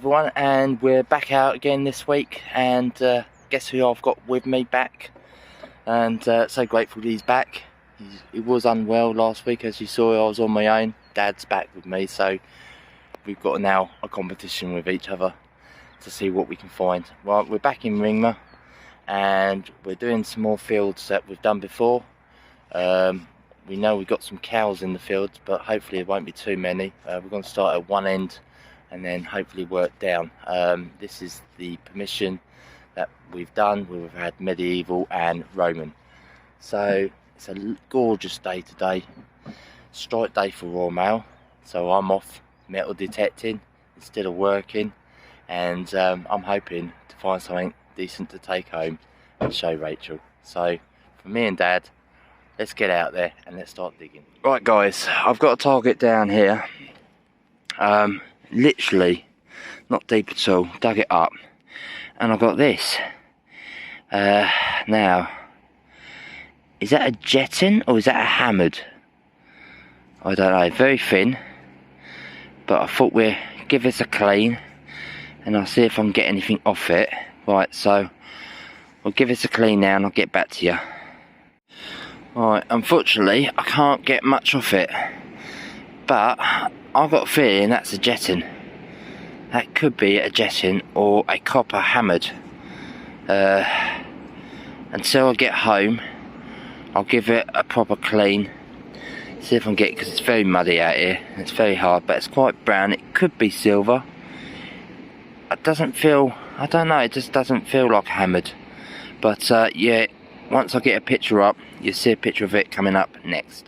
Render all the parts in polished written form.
everyone, and we're back out again this week, and guess who I've got with me back, and so grateful he's back. He was unwell last week, as you saw. I was on my own. Dad's back with me, so we've got now a competition with each other to see what we can find. Right, we're back in Ringmer, and we're doing some more fields that we've done before. We know we've got some cows in the fields, but hopefully it won't be too many. We're going to start at one end and then hopefully work down. This is the permission that we've done. We've had medieval and Roman. So it's a gorgeous day today. Strike day for Royal Mail. So I'm off metal detecting instead of working, and I'm hoping to find something decent to take home and show Rachel. So for me and Dad, let's get out there and let's start digging. Right guys, I've got a target down here. Literally not deep at all. Dug it up and I've got this. Now, is that a jetting or is that a hammered? I don't know. Very thin, but I thought we'll give this a clean and I'll see if I can get anything off it. Right, so we'll give this a clean now and I'll get back to you. Right, unfortunately I can't get much off it, but I've got a feeling that's a jetting. That could be a jetting or a copper hammered. Until I get home, I'll give it a proper clean, see if I can get it, because it's very muddy out here. It's very hard, but it's quite brown. It could be silver. It doesn't feel, I don't know, it just doesn't feel like hammered. But yeah, once I get a picture up, you'll see a picture of it coming up next.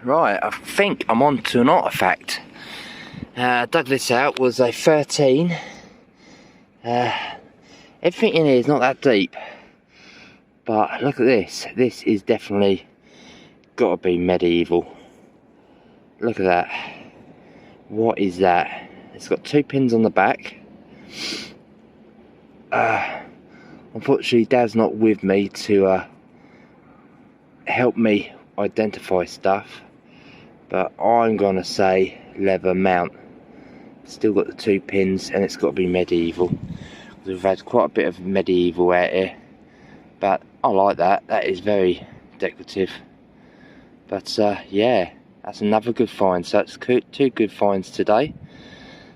Right, I think I'm on to an artifact. Dug this out, was a 13. Everything in here is not that deep, but look at this. This is definitely got to be medieval. Look at that. What is that? It's got 2 pins on the back. Unfortunately Dad's not with me to help me identify stuff, but I'm gonna say leather mount. Still got the 2 pins and it's got to be medieval. We've had quite a bit of medieval out here, but I like that. That is very decorative. But yeah, that's another good find. So it's 2 good finds today.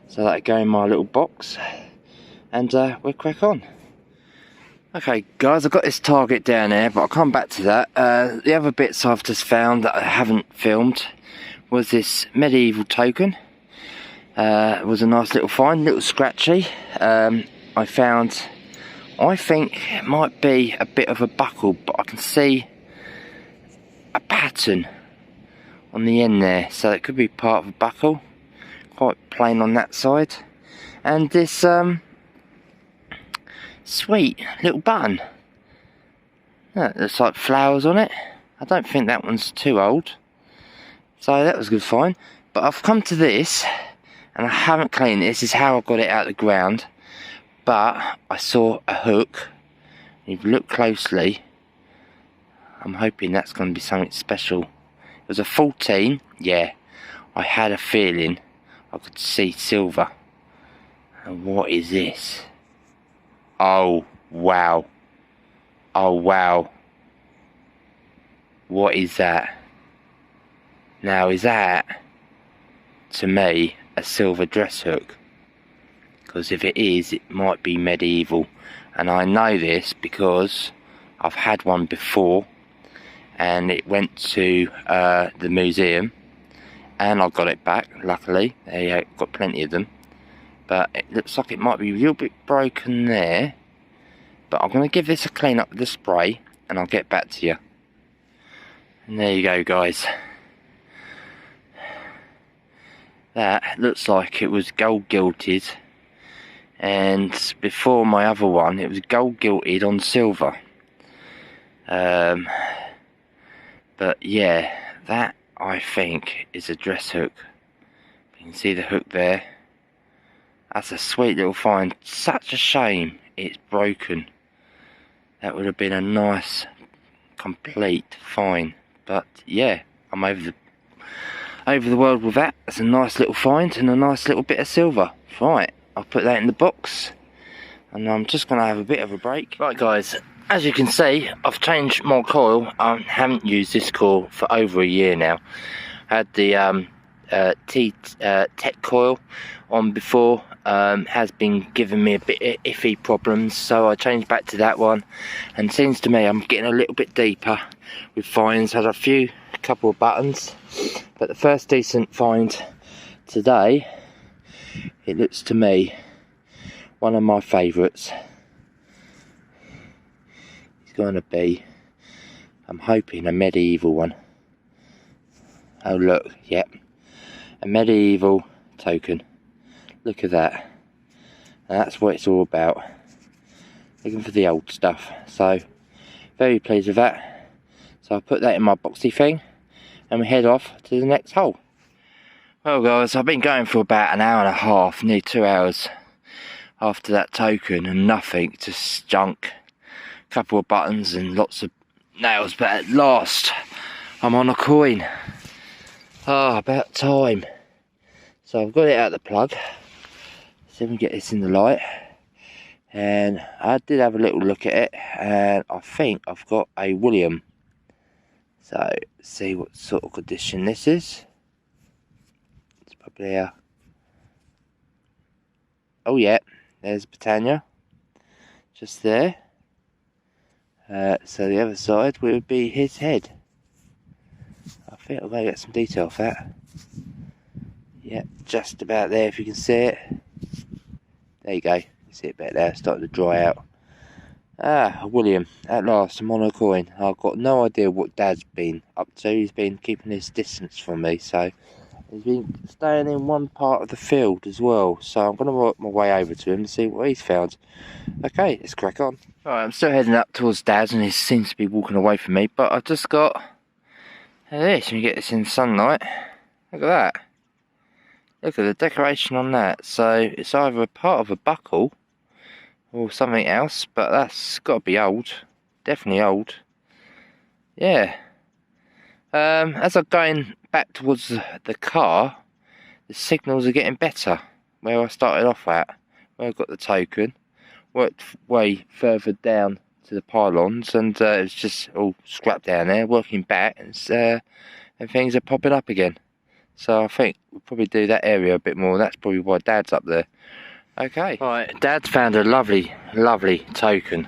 So that'll go in my little box, and we'll crack on. Okay guys, I've got this target down there, but I'll come back to that. The other bits I've just found that I haven't filmed was this medieval token. It was a nice little find, little scratchy. I found, I think it might be a bit of a buckle, but I can see a pattern on the end there, so it could be part of a buckle. Quite plain on that side. And this sweet little button. That looks like flowers on it. I don't think that one's too old, so that was a good find. But I've come to this and I haven't cleaned it. This is how I got it out of the ground, but I saw a hook. If you look closely, I'm hoping that's going to be something special. It was a 14. Yeah, I had a feeling I could see silver. And what is this? Oh wow. Oh wow. What is that? Now is that, to me, a silver dress hook? Because if it is, it might be medieval. And I know this because I've had one before and it went to the museum and I got it back, luckily. They got plenty of them, but it looks like it might be a little bit broken there. But I'm going to give this a clean up with the spray and I'll get back to you. And there you go guys. That looks like it was gold gilded, and before my other one it was gold gilded on silver. But yeah, that I think is a dress hook. You can see the hook there. That's a sweet little find. Such a shame it's broken. That would have been a nice complete fine. But yeah, I'm over the world with that. It's a nice little find and a nice little bit of silver. Right, I'll put that in the box, and I'm just going to have a bit of a break. Right guys, as you can see, I've changed my coil. I haven't used this coil for over a year now. I had the Tech coil on before. Has been giving me a bit of iffy problems, so I changed back to that one, and it seems to me I'm getting a little bit deeper with finds. Had a couple of buttons, but the first decent find today, it looks to me one of my favourites. It's going to be, I'm hoping, a medieval one. Oh look, yep, a medieval token. Look at that. And that's what it's all about. Looking for the old stuff. So, very pleased with that. So I'll put that in my boxy thing, and we head off to the next hole. Well guys, I've been going for about an hour and a half, nearly 2 hours after that token, and nothing, just junk. A couple of buttons and lots of nails, but at last I'm on a coin. Ah, about time. So I've got it out of the plug. See if we can get this in the light. And I did have a little look at it, and I think I've got a William. So see what sort of condition this is. It's probably a, oh yeah, there's Britannia just there. So the other side would be his head. I think I'm going to get some detail off that. Yeah, just about there if you can see it. There you go, you see it better there, it's starting to dry out. Ah, William, at last I'm on a coin. I've got no idea what Dad's been up to. He's been keeping his distance from me, so he's been staying in one part of the field as well. So I'm going to work my way over to him and see what he's found. Okay, let's crack on. Alright, I'm still heading up towards Dad's, and he seems to be walking away from me, but I've just got, look at this, when you get this in sunlight, look at that. Look at the decoration on that. So it's either a part of a buckle or something else, but that's got to be old. Definitely old. Yeah. As I'm going back towards the car, the signals are getting better. Where I started off at, where I got the token, worked way further down to the pylons, and it was just all scrapped down there. Working back, and things are popping up again. So I think we'll probably do that area a bit more. That's probably why Dad's up there. Okay. Right, Dad's found a lovely, lovely token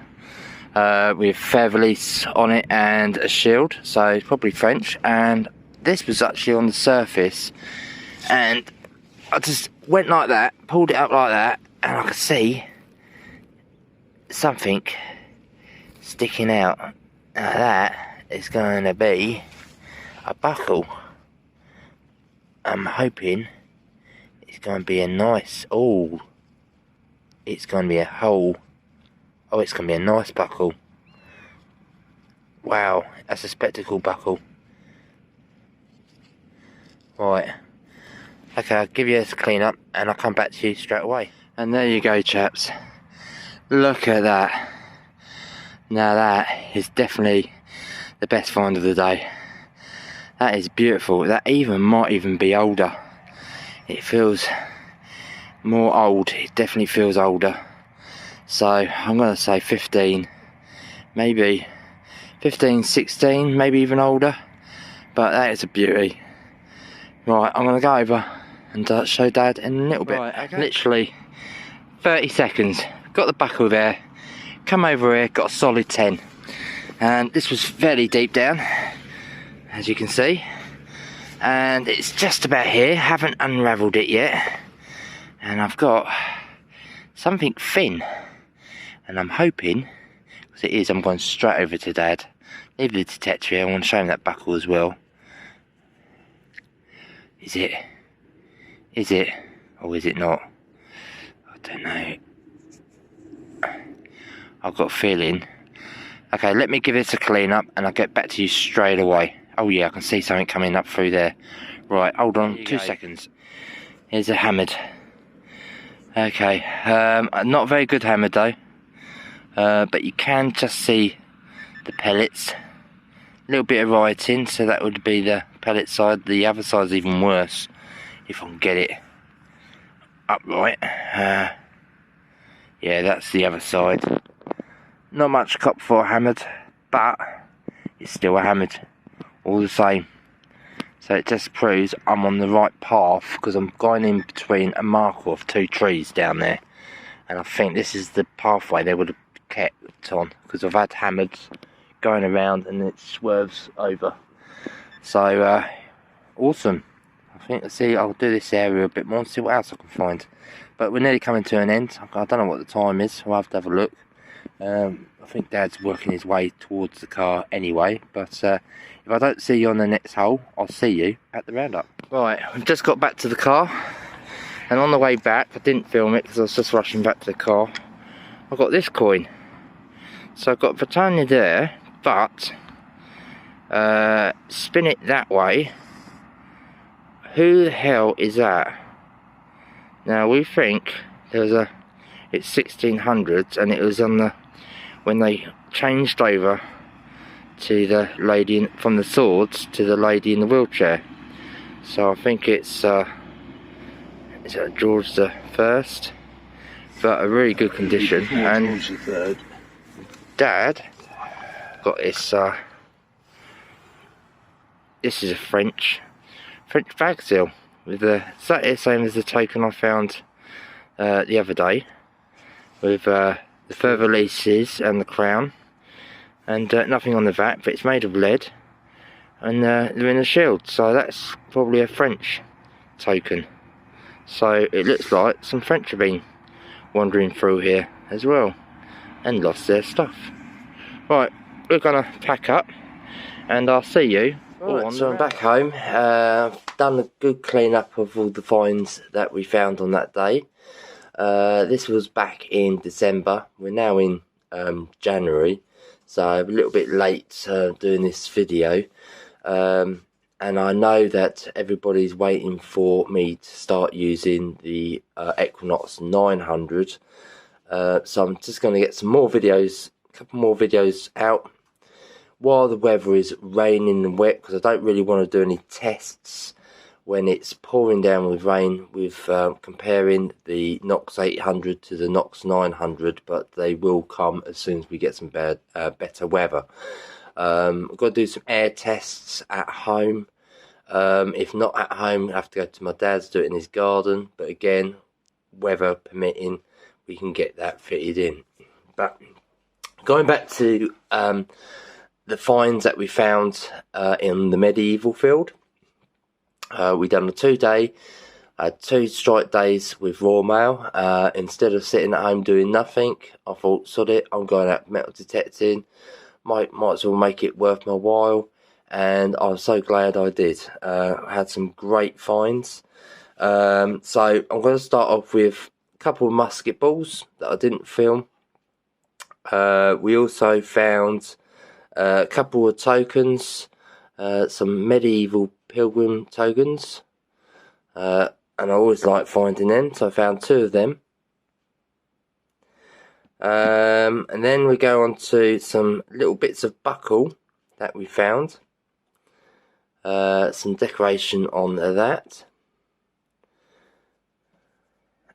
with feather release on it and a shield. So it's probably French. And this was actually on the surface. And I just went like that, pulled it up like that, and I could see something sticking out. Now that is going to be a buckle. I'm hoping it's going to be a nice, oh, it's going to be a hole. Oh, it's going to be a nice buckle. Wow, that's a spectacle buckle. Right. Okay, I'll give you a clean up and I'll come back to you straight away. And there you go, chaps. Look at that. Now that is definitely the best find of the day. That is beautiful. That might even be older. It feels more old. It definitely feels older. So I'm going to say 15, maybe 15, 16, maybe even older. But that is a beauty. Right, I'm going to go over and show Dad in a little bit. Right, okay. Literally 30 seconds. Got the buckle there. Come over here, got a solid 10. And this was fairly deep down, as you can see, and it's just about here. Haven't unravelled it yet, and I've got something thin, and I'm hoping, because it is, I'm going straight over to Dad. Leave the detector here. I want to show him that buckle as well. Is it, or is it not? I don't know. I've got a feeling. Okay, let me give this a clean up and I'll get back to you straight away. Oh yeah, I can see something coming up through there. Right, hold on, 2 seconds. Here's a hammered. Okay, not very good hammered though. But you can just see the pellets little bit of writing, so that would be the pellet side. The other side's even worse, if I can get it upright. Yeah, that's the other side. Not much copper for hammered, but it's still a hammered all the same. So it just proves I'm on the right path, because I'm going in between a marker of 2 trees down there, and I think this is the pathway they would have kept on, because I've had hammers going around and it swerves over. So awesome. I think, see, I'll do this area a bit more and see what else I can find. But we're nearly coming to an end. I don't know what the time is, so I'll have to have a look. I think Dad's working his way towards the car anyway, but if I don't see you on the next hole, I'll see you at the roundup. Right, we've just got back to the car, and on the way back, I didn't film it because I was just rushing back to the car. I got this coin. So I've got Britannia there, but spin it that way. Who the hell is that? Now we think there's a, it's 1600s, and it was on the, when they changed over to the lady in, from the swords to the lady in the wheelchair. So I think it's George the First, but a really good condition. And George the Third. Dad got this. This is a French bag seal with the same as the token I found the other day, with the further leases and the crown, and nothing on the back, but it's made of lead, and they're in a shield, so that's probably a French token. So it looks like some French have been wandering through here as well and lost their stuff. Right, we're gonna pack up and I'll see you. Right, so I'm back home. Done a good clean up of all the finds that we found on that day. This was back in December. We're now in January, so I'm a little bit late doing this video. And I know that everybody's waiting for me to start using the Equinox 900. So I'm just going to get some more videos, a couple more videos out while the weather is raining and wet, because I don't really want to do any tests when it's pouring down with rain, with comparing the Nox 800 to the Nox 900, but they will come as soon as we get some better weather. I've got to do some air tests at home. If not at home, I have to go to my dad's, do it in his garden, but again, weather permitting, we can get that fitted in. But going back to the finds that we found in the medieval field, we done a 2-day, 2 strike days with Royal Mail. Instead of sitting at home doing nothing, I thought, sod it, I'm going out metal detecting, might as well make it worth my while, and I'm so glad I did. I had some great finds. So I'm going to start off with a couple of musket balls that I didn't film. We also found a couple of tokens, some medieval pilgrim tokens, and I always like finding them, so I found 2 of them. And then we go on to some little bits of buckle that we found, some decoration on that,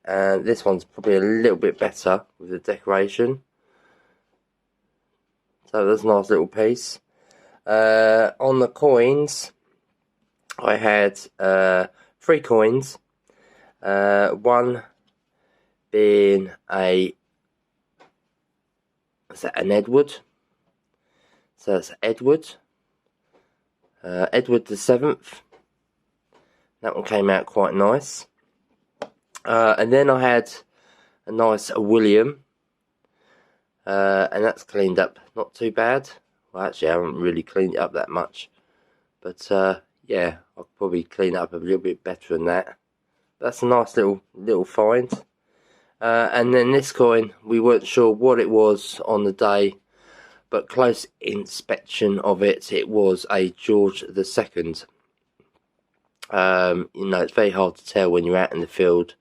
and this one's probably a little bit better with the decoration. So that's a nice little piece. On the coins, I had 3 coins. One being an Edward. So that's Edward. Edward the 7th. That one came out quite nice. And then I had a nice William. And that's cleaned up not too bad. Well, actually I haven't really cleaned it up that much, but yeah, I'll probably clean it up a little bit better than that. That's a nice little find. And then this coin, we weren't sure what it was on the day, but close inspection of it, it was a George the Second. You know, it's very hard to tell when you're out in the field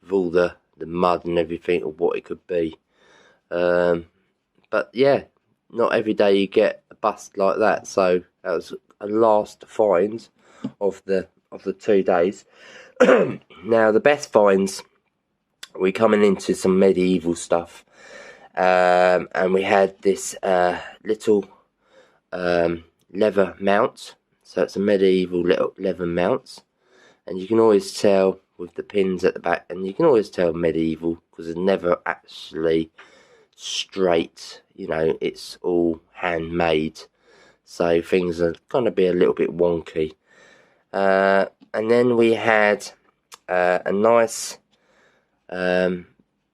with all the mud and everything of what it could be. But yeah, not every day you get a bust like that. So that was a last find of the 2 days. Now the best finds, we're coming into some medieval stuff, and we had this little leather mount. So it's a medieval little leather mount, and you can always tell with the pins at the back, and you can always tell medieval because it's never actually straight, you know, it's all handmade, so things are going to be a little bit wonky. And then we had a nice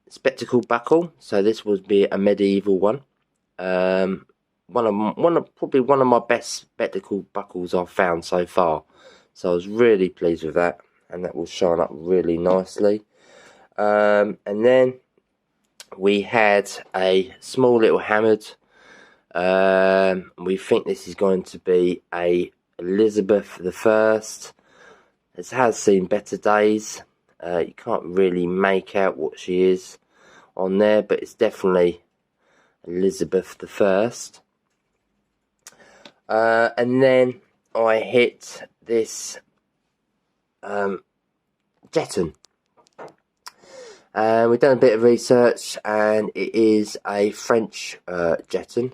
spectacle buckle. So this would be a medieval one. Probably one of my best spectacle buckles I've found so far. So I was really pleased with that, and that will shine up really nicely. And then we had a small little hammered. We think this is going to be a Elizabeth I. It has seen better days. You can't really make out what she is on there, but it's definitely Elizabeth I. And then I hit this jeton. We've done a bit of research, and it is a French jeton.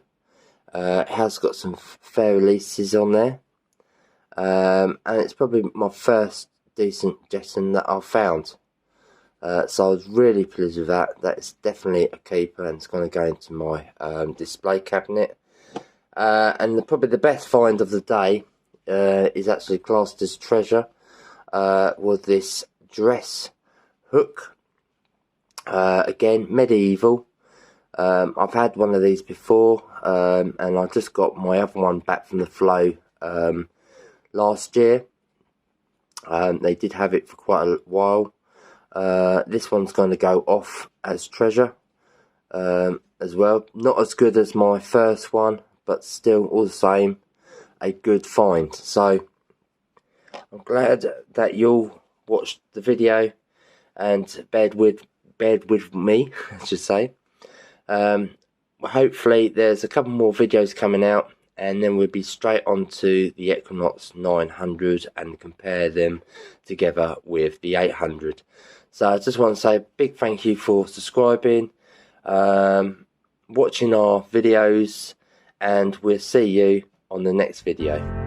It has got some fair releases on there, and it's probably my first decent jeton that I've found. So I was really pleased with that. That's definitely a keeper, and it's going to go into my display cabinet. And probably the best find of the day is actually classed as treasure. Was this dress hook. Again, medieval. I've had one of these before, and I just got my other one back from the flow last year. They did have it for quite a while. This one's going to go off as treasure as well. Not as good as my first one, but still all the same a good find. So I'm glad that you'll watched the video and bared with me, I should say. Hopefully there's a couple more videos coming out, and then we'll be straight on to the Equinox 900 and compare them together with the 800. So I just want to say a big thank you for subscribing, watching our videos, and we'll see you on the next video.